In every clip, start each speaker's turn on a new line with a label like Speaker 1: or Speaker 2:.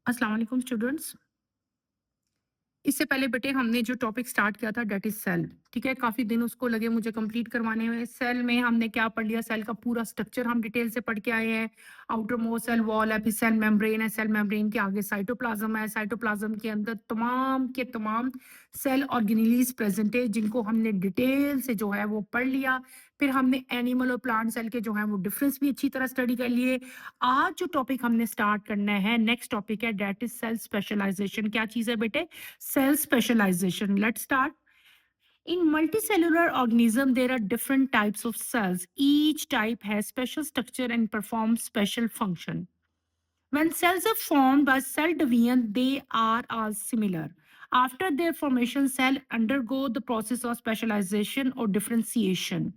Speaker 1: अस्सलाम वालेकुम स्टूडेंट्स। इससे पहले बेटे हमने जो टॉपिक स्टार्ट किया था डेट इज सेल। ठीक है, काफ़ी दिन उसको लगे मुझे कंप्लीट करवाने में। सेल में हमने क्या पढ़ लिया, सेल का पूरा स्ट्रक्चर हम डिटेल से पढ़ के आए हैं। आउटर मोस्ट सेल वॉल है, फिर सेल मेम्ब्रेन है, सेल मेम्ब्रेन के आगे साइटोप्लाज्म है, साइटोप्लाज्म के अंदर तमाम के तमाम सेल ऑर्गेनेलीज प्रेजेंट है जिनको हमने डिटेल से जो है वो पढ़ लिया। फिर हमने एनिमल और प्लांट सेल के जो है वो डिफरेंस भी अच्छी तरह स्टडी कर लिए। आज जो टॉपिक हमने स्टार्ट करना है, नेक्स्ट टॉपिक है डेट इज सेल स्पेशलाइजेशन। क्या चीज़ है बेटे? Cell specialization. Let's start. In multicellular organism, there are different types of cells. Each type has special structure and performs special function. When cells are formed by cell division, they are all similar. After their formation, cell undergo the process of specialization or differentiation.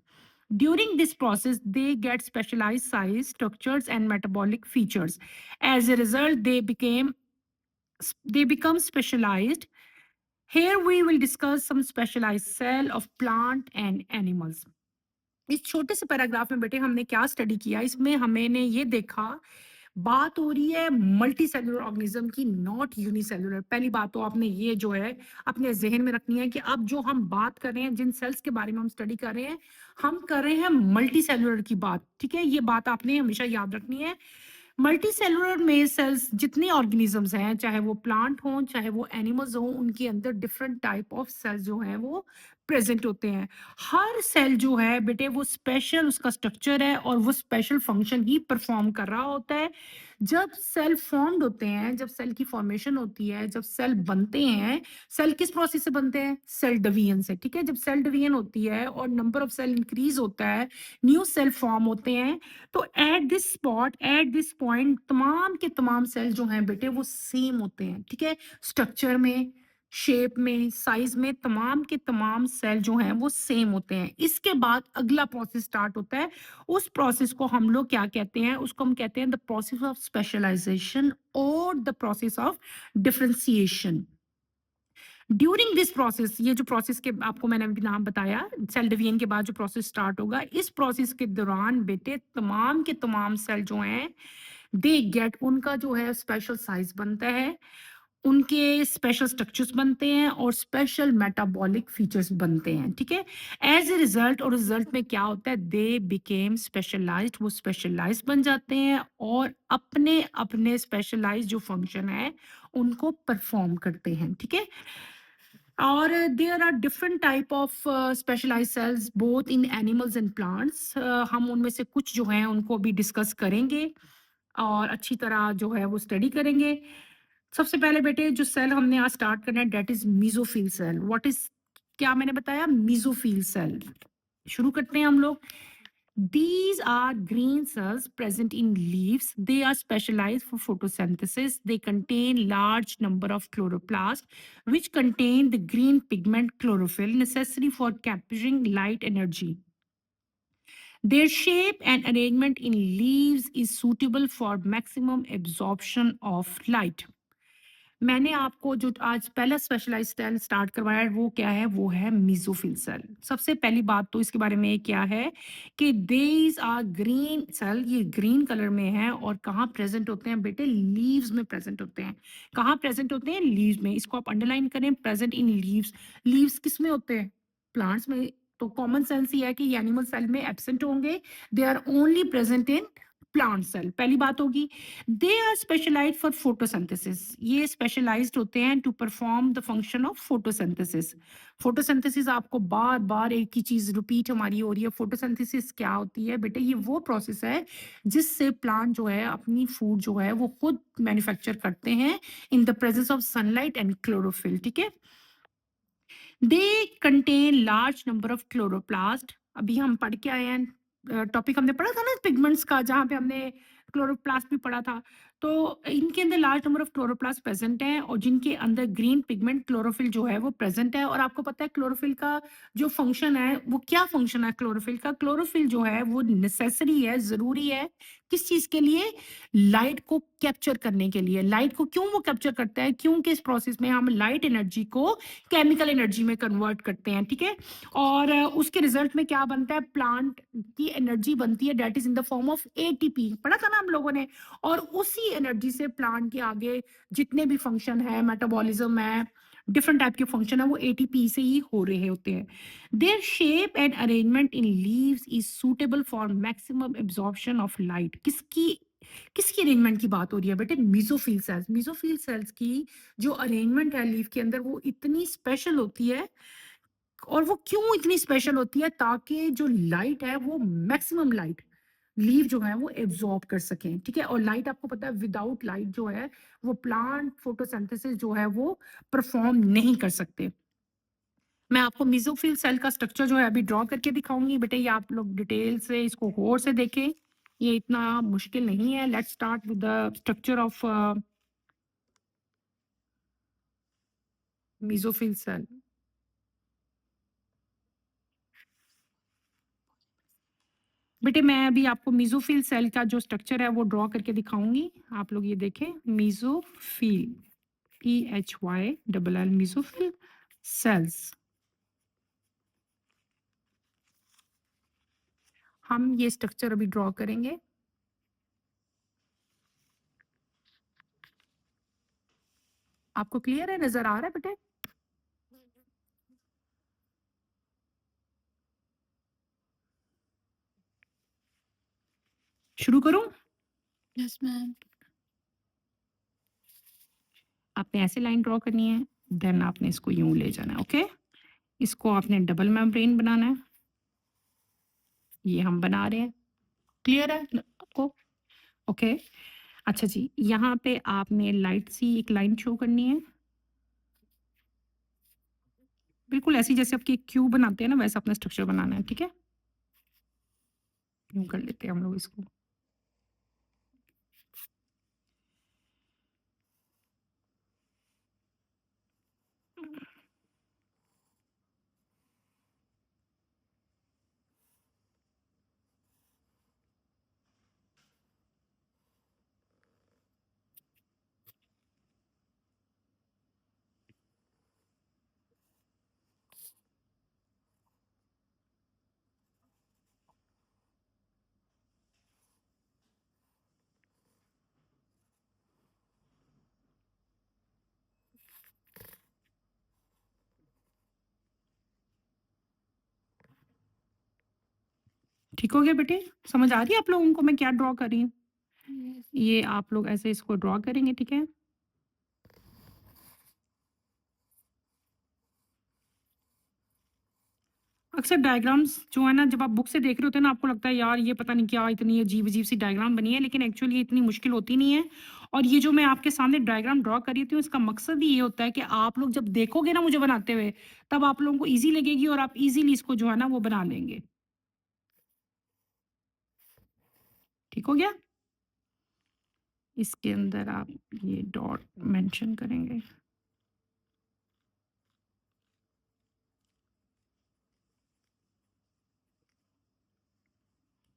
Speaker 1: During this process, they get specialized size, structures, and metabolic features. As a result, they become specialized. Here we will discuss some specialized cell of plant and animals. इस छोटे से paragraph में बेटे हमने क्या study किया, इसमें हमने ये देखा, बात हो रही है मल्टी सेलुलर ऑर्गेनिज्म की, नॉट यूनिसेलुलर। पहली बात तो आपने ये जो है अपने जहन में रखनी है कि अब जो हम बात कर रहे हैं, जिन सेल्स के बारे में हम स्टडी कर रहे हैं, हम कर रहे हैं मल्टी सेलुलर की बात। ठीक है, ये बात आपने हमेशा याद रखनी है। मल्टी सेलुलर में सेल्स जितने ऑर्गेनिजम्स हैं, चाहे वो प्लांट हों चाहे वो एनिमल्स हों, उनके अंदर डिफरेंट टाइप ऑफ सेल्स जो हैं वो प्रेजेंट होते हैं। हर सेल जो है बेटे वो स्पेशल उसका स्ट्रक्चर है और वो स्पेशल फंक्शन ही परफॉर्म कर रहा होता है। जब सेल फॉर्म्ड होते हैं, जब सेल की फॉर्मेशन होती है, जब सेल बनते हैं, सेल किस प्रोसेस से बनते हैं? सेल डिवीजन से। ठीक है, जब सेल डिवीजन होती है और नंबर ऑफ सेल इंक्रीज होता है, न्यू सेल फॉर्म होते हैं, तो at this spot, at this point, तमाम के तमाम सेल जो हैं बेटे वो सेम होते हैं। ठीक है, स्ट्रक्चर में, शेप में, साइज में, तमाम के तमाम सेल जो हैं वो सेम होते हैं। इसके बाद अगला प्रोसेस स्टार्ट होता है। उस प्रोसेस को हम लोग क्या कहते हैं? उसको हम कहते हैं द प्रोसेस ऑफ स्पेशलाइजेशन और the process of differentiation. During this process, ये जो प्रोसेस के आपको मैंने अभी नाम बताया, सेल डिवीजन के बाद जो प्रोसेस स्टार्ट होगा, इस प्रोसेस के दौरान बेटे तमाम के तमाम सेल जो हैं दे गेट, उनका जो है स्पेशल साइज बनता है, उनके स्पेशल स्ट्रक्चर्स बनते हैं और स्पेशल मेटाबॉलिक फीचर्स बनते हैं। ठीक है, एज ए रिजल्ट, और रिजल्ट में क्या होता है? दे बिकेम स्पेशलाइज्ड, वो स्पेशलाइज्ड बन जाते हैं और अपने अपने स्पेशलाइज्ड जो फंक्शन है उनको परफॉर्म करते हैं। ठीक है, और there are different type of specialised cells both in animals and plants. हम उनमें से कुछ जो हैं उनको भी डिस्कस करेंगे और अच्छी तरह जो है वो स्टडी करेंगे। सबसे पहले बेटे जो सेल हमने आज स्टार्ट करना है that is mesophyll cell. What is, क्या मैंने बताया? Mesophyll cell. शुरू करते हैं हम लोग। These are green cells present in leaves. They are specialized for photosynthesis. They contain large number of chloroplasts, which contain the green pigment chlorophyll necessary for capturing light energy. Their shape and arrangement in leaves is suitable for maximum absorption of light. मैंने आपको जो आज पहला specialised cell start करवाया है वो क्या है? वो है मेसोफिल सेल। सबसे पहली बात तो इसके बारे में ये क्या है कि दीज आर ग्रीन सेल, ये ग्रीन कलर में है और कहाँ प्रेजेंट होते हैं बेटे? लीव्स में प्रेजेंट होते हैं। कहाँ प्रेजेंट होते हैं? लीव्स में। इसको आप अंडरलाइन करें, प्रेजेंट इन लीव्स। लीव्स किस में होते हैं? प्लांट्स में। तो कॉमन सेंस ये है कि ये एनिमल सेल में एब्सेंट होंगे। They are only present in plant cell. पहली बात होगी। They are specialised for photosynthesis. ये स्पेशलाइज्ड होते हैं to perform the function of photosynthesis. Photosynthesis, आपको बार बार एक ही चीज रिपीट हमारी हो रही है। फोटोसिंथेसिस क्या होती है बेटे? ये वो प्रोसेस है जिससे प्लांट जो है अपनी फूड जो है वो खुद मैन्युफैक्चर करते हैं in the presence of sunlight and chlorophyll. ठीक है, they contain large number of chloroplast. अभी हम पढ़ के आए हैं, टॉपिक हमने पढ़ा था ना पिगमेंट्स का, जहाँ पे हमने क्लोरोप्लास्ट भी पढ़ा था। तो इनके अंदर large number of chloroplast present हैं और जिनके अंदर ग्रीन पिगमेंट क्लोरोफिल जो है वो प्रेजेंट है। और आपको पता है क्लोरोफिल का जो फंक्शन है वो क्या फंक्शन है? क्लोरोफिल का, क्लोरोफिल जो है वो नेसेसरी है, जरूरी है किस चीज़ के लिए? लाइट को कैप्चर करने के लिए। लाइट को क्यों वो कैप्चर करता है? क्योंकि इस प्रोसेस में हम लाइट एनर्जी को केमिकल एनर्जी में कन्वर्ट करते हैं, ठीक है? और उसके रिज़ल्ट में क्या बनता है? प्लांट की एनर्जी बनती है, that is in the form of ATP, पढ़ा था ना हम लोगों ने? और उसी एनर्जी से प्लांट के आगे जितने भी फंक्शन है, मेटाबॉलिज़्म है, डिफरेंट टाइप के फंक्शन है, वो एटीपी से ही हो रहे होते हैं। Their shape and arrangement in leaves is suitable for maximum absorption of light. किसकी अरेंजमेंट की बात हो रही है बेटे? Mesophyll cells. मीजोफिल सेल्स की जो अरेंजमेंट है लीफ के अंदर वो इतनी स्पेशल होती है। और वो क्यों इतनी स्पेशल होती है? ताकि जो लाइट है वो मैक्सिमम लाइट लीफ जो है वो एब्जॉर्ब कर सकें, ठीक है? और लाइट आपको पता है विदाउट लाइट जो है वो प्लांट फोटोसिंथेसिस जो है वो परफॉर्म नहीं कर सकते। मैं आपको मेसोफिल सेल का स्ट्रक्चर जो है अभी ड्रॉ करके दिखाऊंगी बेटे, ये आप लोग डिटेल से इसको गौर से देखें, ये इतना मुश्किल नहीं है। Let's start with the structure of mesophyll cell. बेटे मैं अभी आपको मेसोफिल सेल का जो स्ट्रक्चर है वो ड्रॉ करके दिखाऊंगी, आप लोग ये देखें। Mesophyll, PHYLL, mesophyll cells. हम ये स्ट्रक्चर अभी ड्रॉ करेंगे। आपको क्लियर है, नजर आ रहा है बेटे? शुरू करूं?
Speaker 2: Yes ma'am.
Speaker 1: आपने ऐसे लाइन ड्रॉ करनी है, देन आपने इसको यूं ले जाना है, ओके? इसको आपने डबल मेम्ब्रेन बनाना है, ये हम बना रहे हैं। क्लियर है आपको? ओके। अच्छा जी, यहाँ पे आपने लाइट सी एक लाइन शो करनी है, बिल्कुल ऐसी जैसे आपकी क्यूब बनाते हैं ना, वैसा अपना स्ट्रक्चर बनाना है, ठीक है? यूं कर लेते हैं हम लोग इसको। ठीक हो गया बेटे? समझ आ रही है आप लोगों को मैं क्या ड्रॉ कर रही हूँ? ये आप लोग ऐसे इसको ड्रॉ करेंगे, ठीक है? अक्सर डायग्राम्स जो है ना, जब आप बुक से देख रहे होते हैं ना, आपको लगता है यार ये पता नहीं क्या इतनी अजीब-अजीब सी डायग्राम बनी है, लेकिन एक्चुअली ये इतनी मुश्किल होती नहीं है। और ये जो मैं आपके सामने डायग्राम ड्रॉ कर रही होती हूँ, इसका मकसद ही ये होता है कि आप लोग जब देखोगे ना मुझे बनाते हुए, तब आप लोगों को ईज़ी लगेगी और आप ईज़िली इसको जो है ना वो बना लेंगे। ठीक हो गया? इसके अंदर आप ये डॉट मेंशन करेंगे।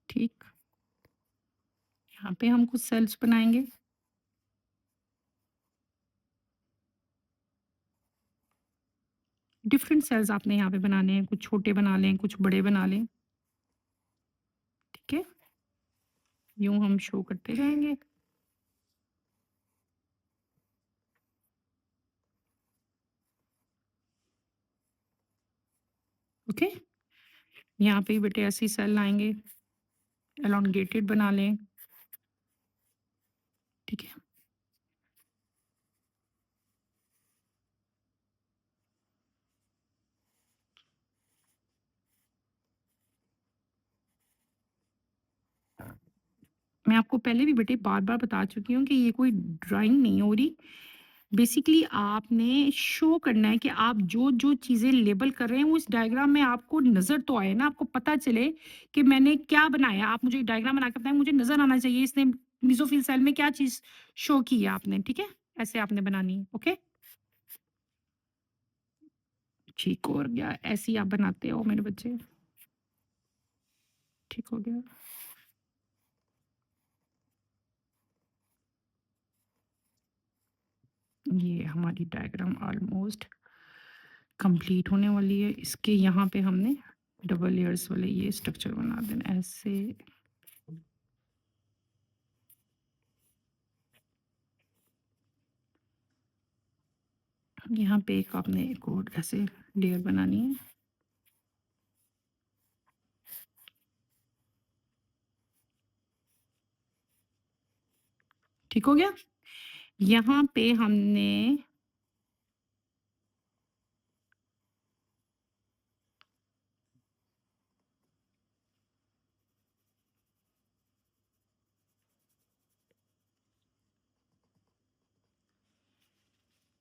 Speaker 1: ठीक? यहाँ पे हम कुछ सेल्स बनाएँगे। डिफरेंट सेल्स आपने यहाँ पे बनाने हैं, कुछ छोटे बना लें, कुछ बड़े बना लें। ठीक है? यूँ हम शो करते जाएँगे। ओके? यहाँ पे बेटे ऐसे ही सेल आएँगे, एलोंगेटेड बना लें। ठीक है? मैं आपको पहले भी बेटे बार-बार बता चुकी हूँ कि ये कोई ड्राइंग नहीं हो रही। बेसिकली आपने शो करना है कि आप जो-जो चीज़ें लेबल कर रहे हैं, वो इस डायग्राम में आपको नज़र तो आए ना, आपको पता चले कि मैंने क्या बनाया। आप मुझे डायग्राम बना के बताएँ, मुझे नज़र आना चाहिए इसने मेसोफिल सेल में क्या चीज़ शो की है आपने, ठीक है? ऐसे आपने बनानी है, ओके? ठीक हो गया, ऐसे ही आप बनाते हो मेरे बच्चे। ठीक हो गया। ये हमारी डायग्राम ऑलमोस्ट कंप्लीट होने वाली है। इसके यहाँ पे हमने डबल लेयर्स वाले ये स्ट्रक्चर बना देना ऐसे। यहाँ पे एक आपने एक और ऐसे लेयर बनानी है। ठीक हो गया? यहाँ पे हमने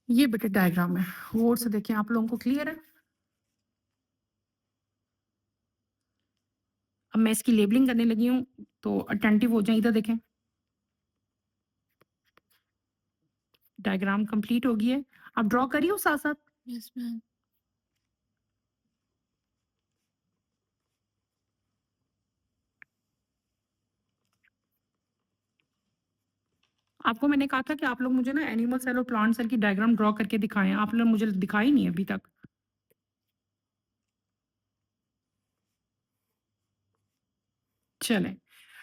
Speaker 1: ये बेटा डायग्राम है। गौर से देखें, आप लोगों को क्लियर है? अब मैं इसकी लेबलिंग करने लगी हूँ, तो अटेंटिव हो जाएं, इधर देखें। डायग्राम कंप्लीट हो गई है। आप ड्रॉ करिए साथ-साथ।
Speaker 2: Yes, ma'am.
Speaker 1: आपको मैंने कहा था कि आप लोग मुझे ना एनिमल सेल और प्लांट सेल की डायग्राम ड्रॉ करके दिखाएँ। आप लोग मुझे दिखाई नहीं अभी तक। चलें,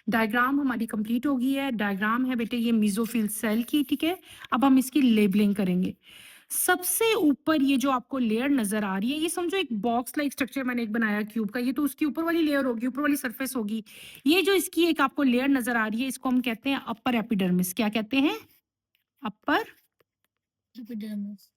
Speaker 1: डायग्राम हमारी कंप्लीट हो गई है। डायग्राम है बेटे ये मेसोफिल सेल की, ठीक है? अब हम इसकी लेबलिंग करेंगे। सबसे ऊपर ये जो आपको लेयर नज़र आ रही है, ये समझो एक बॉक्स लाइक स्ट्रक्चर मैंने एक बनाया क्यूब का, ये तो उसकी ऊपर वाली लेयर होगी, ऊपर वाली सरफेस होगी। ये जो इसकी एक आपको लेयर नज़र आ रही है, इसको हम कहते हैं अपर एपिडर्मिस। क्या कहते हैं? अपर
Speaker 2: Epidermis.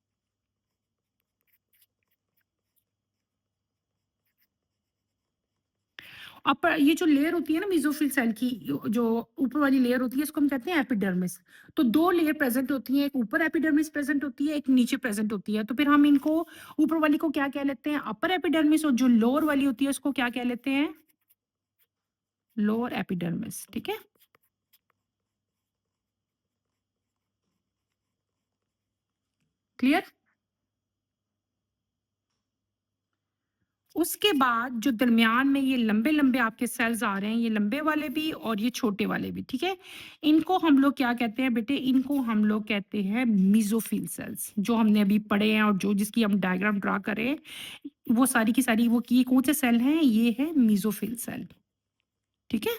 Speaker 1: अपर ये जो लेयर होती है ना मेसोफिल सेल की, जो ऊपर वाली लेयर होती है, इसको हम कहते हैं एपिडर्मिस। तो 2 लेयर प्रेज़ेंट होती हैं, एक ऊपर एपिडर्मिस प्रेज़ेंट होती है, एक नीचे प्रेज़ेंट होती है। तो फिर हम इनको ऊपर वाली को क्या कह लेते हैं? अपर एपिडर्मिस, और जो लोअर वाली होती है उसको क्या कह लेते हैं? लोअर एपिडर्मिस, ठीक है? क्लियर? उसके बाद जो दरमियान में ये लंबे-लंबे आपके सेल्स आ रहे हैं, ये लंबे वाले भी और ये छोटे वाले भी, ठीक है? इनको हम लोग क्या कहते हैं बेटे? इनको हम लोग कहते हैं मेसोफिल सेल्स। जो हमने अभी पढ़े हैं और जो जिसकी हम डायग्राम ड्रा कर रहे हैं, वो सारी की सारी वो की कौन से सेल हैं? ये है मेसोफिल सेल, ठीक है?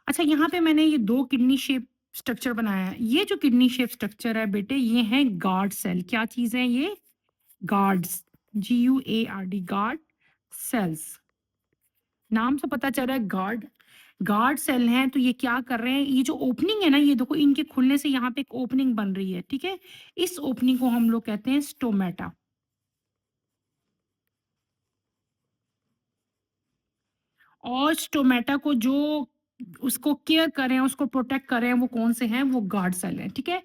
Speaker 1: अच्छा, यहाँ पे मैंने ये 2 किडनी शेप स्ट्रक्चर बनाया है। ये जो किडनी शेप स्ट्रक्चर है बेटे, ये हैं गार्ड सेल। क्या चीज़ है ये? Guards, GUARD, guard cells. नाम से पता चल रहा है गार्ड, गार्ड सेल हैं। तो ये क्या कर रहे हैं? ये जो ओपनिंग है ना, ये देखो इनके खुलने से यहाँ पे एक ओपनिंग बन रही है, ठीक है? इस ओपनिंग को हम लोग कहते हैं स्टोमेटा। और स्टोमेटा को जो उसको केयर कर रहे हैं, उसको प्रोटेक्ट कर रहे हैं, वो कौन से हैं? वो गार्ड सेल हैं, ठीक है?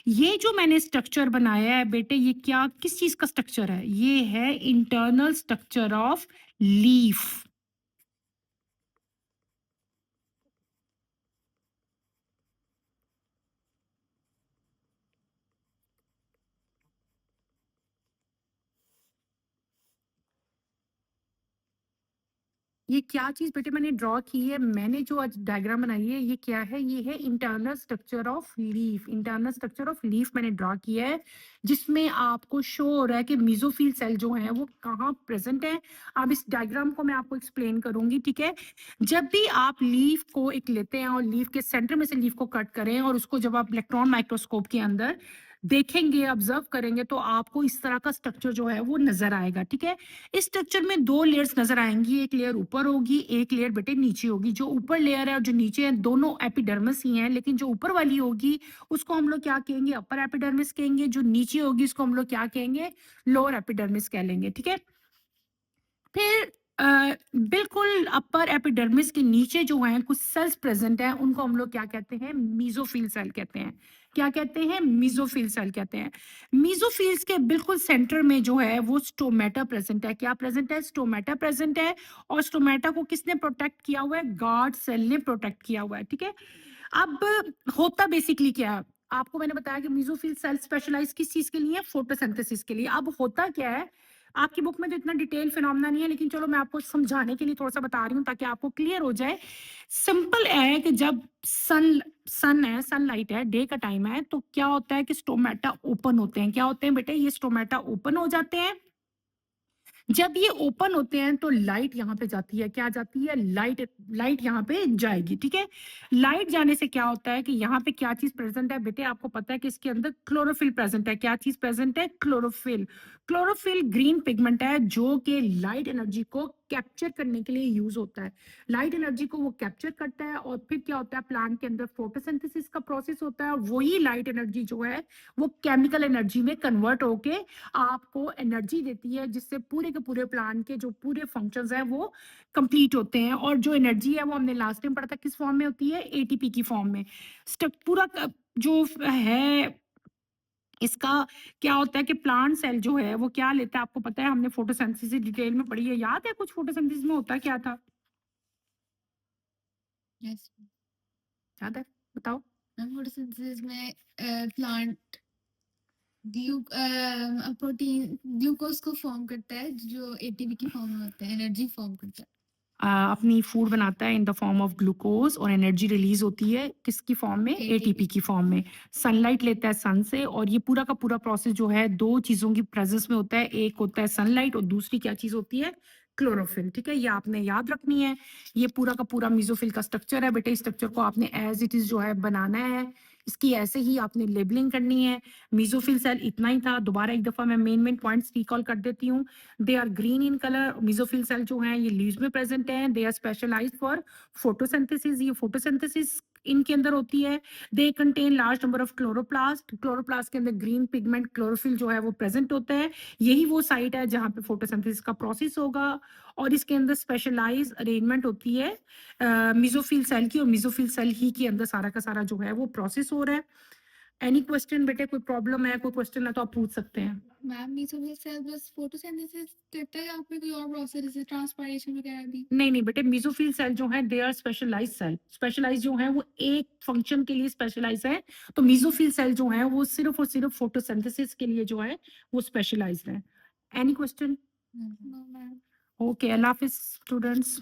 Speaker 1: ये जो मैंने स्ट्रक्चर बनाया है बेटे, ये क्या किस चीज़ का स्ट्रक्चर है? ये है इंटरनल स्ट्रक्चर ऑफ लीफ। ये क्या चीज़ बेटे मैंने ड्रॉ की है? मैंने जो आज डायग्राम बनाई है, ये क्या है? ये है internal structure of leaf. Internal structure of leaf मैंने ड्रॉ किया है, जिसमें आपको शो हो रहा है कि मेसोफिल सेल जो है वो कहाँ प्रेजेंट है। अब इस डायग्राम को मैं आपको एक्सप्लेन करूंगी, ठीक है? जब भी आप लीफ को एक लेते हैं और लीफ के सेंटर में से लीफ को कट करें, और उसको जब आप इलेक्ट्रॉन माइक्रोस्कोप के अंदर देखेंगे, ऑब्जर्व करेंगे, तो आपको इस तरह का स्ट्रक्चर जो है वो नजर आएगा, ठीक है? इस स्ट्रक्चर में 2 लेयर्स नज़र आएँगी, एक लेयर ऊपर होगी, एक लेयर बेटे नीचे होगी। जो ऊपर लेयर है और जो नीचे है, दोनों एपिडर्मिस ही हैं, लेकिन जो ऊपर वाली होगी उसको हम लोग क्या कहेंगे? अपर एपिडर्मिस कहेंगे। जो नीचे होगी उसको हम लोग क्या कहेंगे? लोअर एपिडर्मिस कह लेंगे, ठीक है? फिर बिल्कुल अपर एपिडर्मिस के नीचे जो हैं कुछ सेल्स प्रेजेंट हैं, उनको हम लोग क्या कहते हैं? मेसोफिल सेल कहते हैं। क्या कहते हैं? मेसोफिल सेल कहते हैं। मेसोफिल्स के बिल्कुल सेंटर में जो है वो स्टोमेटा प्रेजेंट है। क्या प्रेजेंट है? स्टोमेटा प्रेजेंट है। और स्टोमेटा को किसने प्रोटेक्ट किया हुआ है? गार्ड सेल ने प्रोटेक्ट किया हुआ है, ठीक है? अब होता बेसिकली क्या है? आपको मैंने बताया कि मेसोफिल सेल स्पेशलाइज किस चीज के लिए है? फोटोसिंथेसिस के लिए। अब होता क्या है? आपकी बुक में तो इतना डिटेल फिनोमेना नहीं है, लेकिन चलो मैं आपको समझाने के लिए थोड़ा-सा बता रही हूँ ताकि आपको क्लियर हो जाए। सिंपल है कि जब सन है, सनलाइट है, डे का टाइम है, तो क्या होता है कि स्टोमेटा ओपन होते हैं। क्या होते हैं बेटे? ये स्टोमेटा ओपन हो जाते हैं। जब ये ओपन होते हैं तो लाइट यहाँ पे जाती है। क्या जाती है? लाइट लाइट यहाँ पे जाएगी, ठीक है? लाइट जाने से क्या होता है कि यहाँ पे क्या चीज़ प्रेज़ेंट है बेटे? आपको पता है कि इसके अंदर क्लोरोफिल प्रेज़ेंट है। क्या चीज़ प्रेज़ेंट है? क्लोरोफिल। क्लोरोफिल ग्रीन पिगमेंट है जो कि लाइट एनर्जी को कैप्चर करने के लिए यूज़ होता है। लाइट एनर्जी को वो कैप्चर करता है और फिर क्या होता है, प्लांट के अंदर फोटोसिंथेसिस का प्रोसेस होता है। वही लाइट एनर्जी जो है वो केमिकल एनर्जी में कन्वर्ट होके आपको एनर्जी देती है, जिससे पूरे के पूरे प्लांट के जो पूरे फंक्शंस हैं वो कंप्लीट होते हैं। और जो एनर्जी है वो हमने लास्ट टाइम पढ़ा था किस फॉर्म में होती है? एटीपी की फॉर्म में। जो है इसका क्या होता है कि प्लांट सेल जो है वो क्या लेता है, आपको पता है? हमने फोटोसिंथेसिस डिटेल में पढ़ी है, याद है कुछ फोटोसिंथेसिस में होता क्या था?
Speaker 2: यस
Speaker 1: याद है? बताओ।
Speaker 2: मैम, फोटोसिंथेसिस में प्लांट प्रोटीन ग्लूकोज को फॉर्म करता है जो एटीपी की फॉर्म में होता है, एनर्जी फॉर्म करता है।
Speaker 1: अपनी फूड बनाता है in the form of glucose और एनर्जी रिलीज होती है किसकी फॉर्म में?
Speaker 2: ATP
Speaker 1: एटीपी की फॉर्म में। सनलाइट लेता है सन से, और ये पूरा का पूरा प्रोसेस जो है दो चीजों की प्रेजेंस में होता है। एक होता है सनलाइट और दूसरी क्या चीज होती है? क्लोरोफिल, ठीक है? ये आपने याद रखनी है। ये पूरा का पूरा मेसोफिल का स्ट्रक्चर है बेटे। इस स्ट्रक्चर को आपने एज इट इज जो है बनाना है। इसकी ऐसे ही आपने लेबलिंग करनी है। मेसोफिल सेल इतना ही था। दोबारा एक दफा मैं मेन पॉइंट्स रिकॉल कर देती हूँ। They are green in colour. Mesophyll cell जो हैं ये लीव्स में प्रेजेंट हैं। They are specialised for photosynthesis. ये फोटोसिंथेसिस इनके अंदर होती है। They contain large number of chloroplast. Chloroplast के अंदर ग्रीन पिगमेंट क्लोरोफिल जो है वो प्रेजेंट होता है। यही वो साइट है जहाँ पे फोटोसिंथेसिस का प्रोसेस होगा। और इसके अंदर स्पेशलाइज अरेंजमेंट होती है मेसोफिल सेल की, और मेसोफिल सेल ही के अंदर सारा का सारा जो है वो प्रोसेस हो रहा है। एनी क्वेश्चन बेटे? कोई प्रॉब्लम है, कोई क्वेश्चन है तो आप पूछ सकते हैं।
Speaker 2: मैम, मेसोफिल सेल बस फोटोसिंथेसिस करता है या फिर कोई और प्रोसेस जैसे ट्रांसपायरेशन वगैरह भी?
Speaker 1: नहीं बेटे, मेसोफिल सेल जो है they are specialised cell. Specialised जो है वो एक फंक्शन के लिए स्पेशलाइज है। तो मेसोफिल सेल जो है वो सिर्फ और सिर्फ फोटोसिंथेसिस के लिए जो है वो स्पेशलाइज्ड है। Any question?
Speaker 2: No ma'am.
Speaker 1: Okay, अल्लाह हाफिज स्टूडेंट्स।